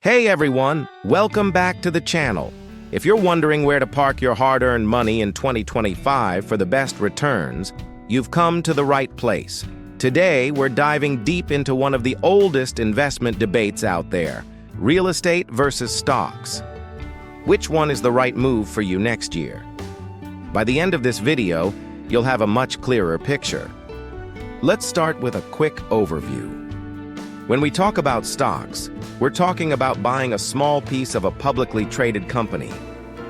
Hey everyone, welcome back to the channel. If you're wondering where to park your hard-earned money in 2025 for the best returns, you've come to the right place. Today, we're diving deep into one of the oldest investment debates out there, real estate versus stocks. Which one is the right move for you next year? By the end of this video, you'll have a much clearer picture. Let's start with a quick overview. When we talk about stocks, we're talking about buying a small piece of a publicly traded company.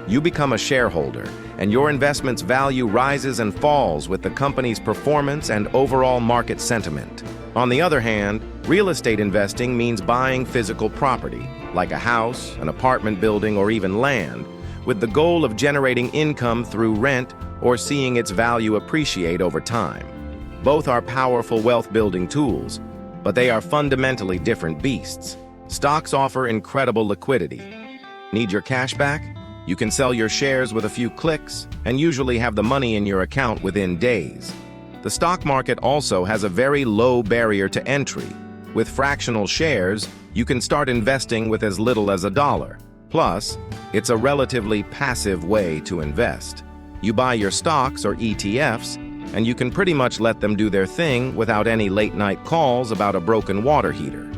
You become a shareholder, and your investment's value rises and falls with the company's performance and overall market sentiment. On the other hand, real estate investing means buying physical property, like a house, an apartment building, or even land, with the goal of generating income through rent or seeing its value appreciate over time. Both are powerful wealth-building tools, but they are fundamentally different beasts. Stocks offer incredible liquidity. Need your cash back? You can sell your shares with a few clicks and usually have the money in your account within days. The stock market also has a very low barrier to entry. With fractional shares, you can start investing with as little as $1. Plus, it's a relatively passive way to invest. You buy your stocks or ETFs, and you can pretty much let them do their thing without any late-night calls about a broken water heater.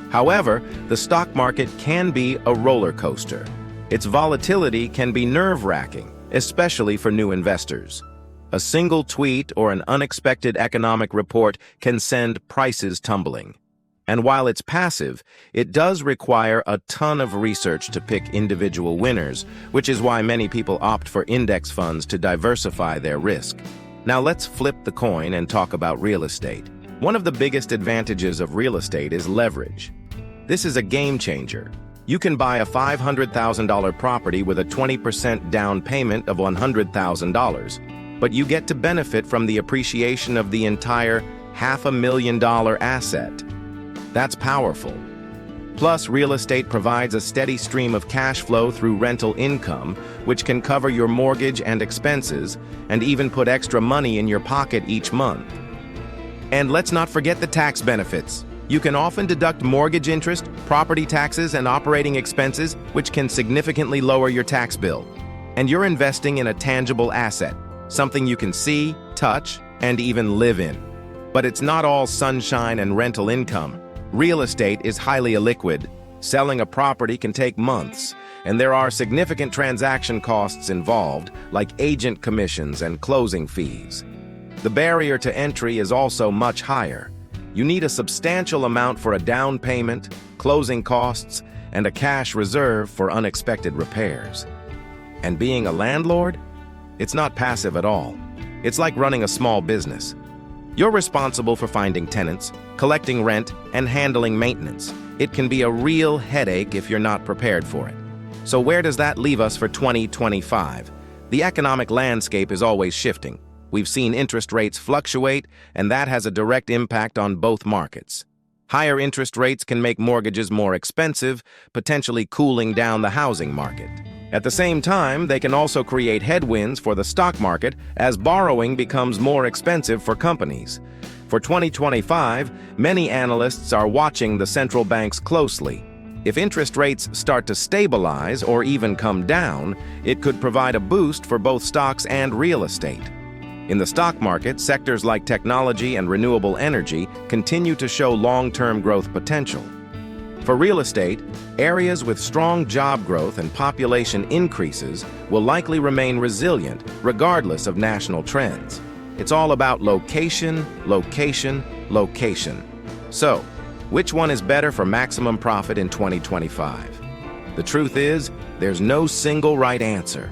However, the stock market can be a roller coaster. Its volatility can be nerve-wracking, especially for new investors. A single tweet or an unexpected economic report can send prices tumbling. And while it's passive, it does require a ton of research to pick individual winners, which is why many people opt for index funds to diversify their risk. Now let's flip the coin and talk about real estate. One of the biggest advantages of real estate is leverage. This is a game changer. You can buy a $500,000 property with a 20% down payment of $100,000, but you get to benefit from the appreciation of the entire $500,000 asset. That's powerful. Plus, real estate provides a steady stream of cash flow through rental income, which can cover your mortgage and expenses, and even put extra money in your pocket each month. And let's not forget the tax benefits. You can often deduct mortgage interest, property taxes, and operating expenses, which can significantly lower your tax bill. And you're investing in a tangible asset, something you can see, touch, and even live in. But it's not all sunshine and rental income. Real estate is highly illiquid. Selling a property can take months, and there are significant transaction costs involved, like agent commissions and closing fees. The barrier to entry is also much higher. You need a substantial amount for a down payment, closing costs, and a cash reserve for unexpected repairs. And being a landlord? It's not passive at all. It's like running a small business. You're responsible for finding tenants, collecting rent, and handling maintenance. It can be a real headache if you're not prepared for it. So where does that leave us for 2025? The economic landscape is always shifting. We've seen interest rates fluctuate, and that has a direct impact on both markets. Higher interest rates can make mortgages more expensive, potentially cooling down the housing market. At the same time, they can also create headwinds for the stock market as borrowing becomes more expensive for companies. For 2025, many analysts are watching the central banks closely. If interest rates start to stabilize or even come down, it could provide a boost for both stocks and real estate. In the stock market, sectors like technology and renewable energy continue to show long-term growth potential. For real estate, areas with strong job growth and population increases will likely remain resilient regardless of national trends. It's all about location, location, location. So, which one is better for maximum profit in 2025? The truth is, there's no single right answer.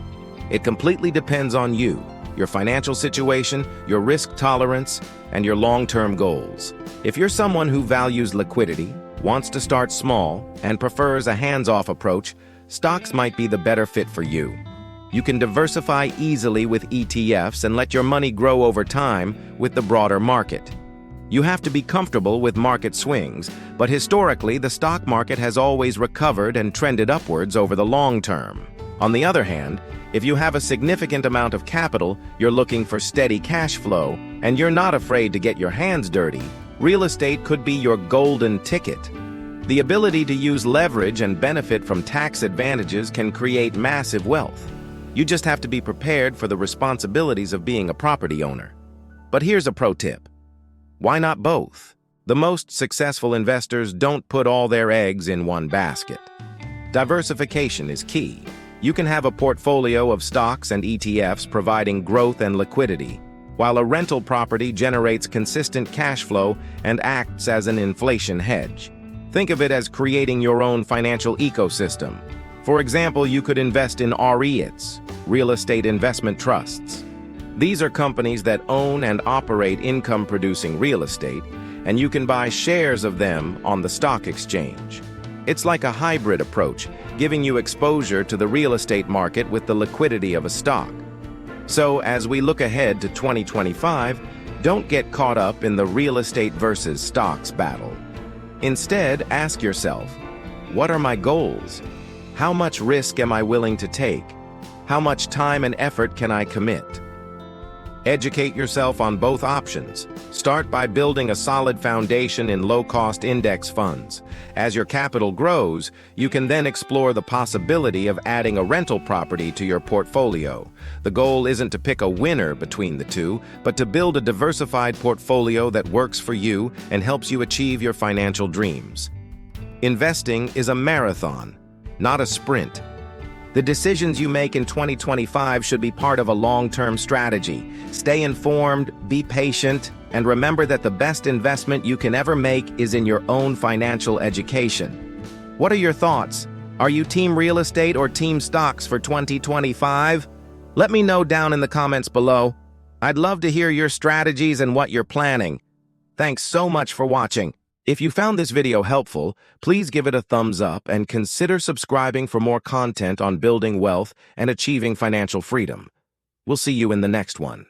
It completely depends on you, your financial situation, your risk tolerance, and your long-term goals. If you're someone who values liquidity, wants to start small, and prefers a hands-off approach, stocks might be the better fit for you. You can diversify easily with ETFs and let your money grow over time with the broader market. You have to be comfortable with market swings, but historically, the stock market has always recovered and trended upwards over the long term. On the other hand, if you have a significant amount of capital, you're looking for steady cash flow, and you're not afraid to get your hands dirty, real estate could be your golden ticket. The ability to use leverage and benefit from tax advantages can create massive wealth. You just have to be prepared for the responsibilities of being a property owner. But here's a pro tip. Why not both? The most successful investors don't put all their eggs in one basket. Diversification is key. You can have a portfolio of stocks and ETFs providing growth and liquidity, while a rental property generates consistent cash flow and acts as an inflation hedge. Think of it as creating your own financial ecosystem. For example, you could invest in REITs, real estate investment trusts. These are companies that own and operate income-producing real estate, and you can buy shares of them on the stock exchange. It's like a hybrid approach, giving you exposure to the real estate market with the liquidity of a stock. So, as we look ahead to 2025, don't get caught up in the real estate versus stocks battle. Instead, ask yourself, what are my goals? How much risk am I willing to take? How much time and effort can I commit? Educate yourself on both options. Start by building a solid foundation in low-cost index funds. As your capital grows, you can then explore the possibility of adding a rental property to your portfolio. The goal isn't to pick a winner between the two, but to build a diversified portfolio that works for you and helps you achieve your financial dreams. Investing is a marathon, not a sprint. The decisions you make in 2025 should be part of a long-term strategy. Stay informed, be patient, and remember that the best investment you can ever make is in your own financial education. What are your thoughts? Are you team real estate or team stocks for 2025? Let me know down in the comments below. I'd love to hear your strategies and what you're planning. Thanks so much for watching. If you found this video helpful, please give it a thumbs up and consider subscribing for more content on building wealth and achieving financial freedom. We'll see you in the next one.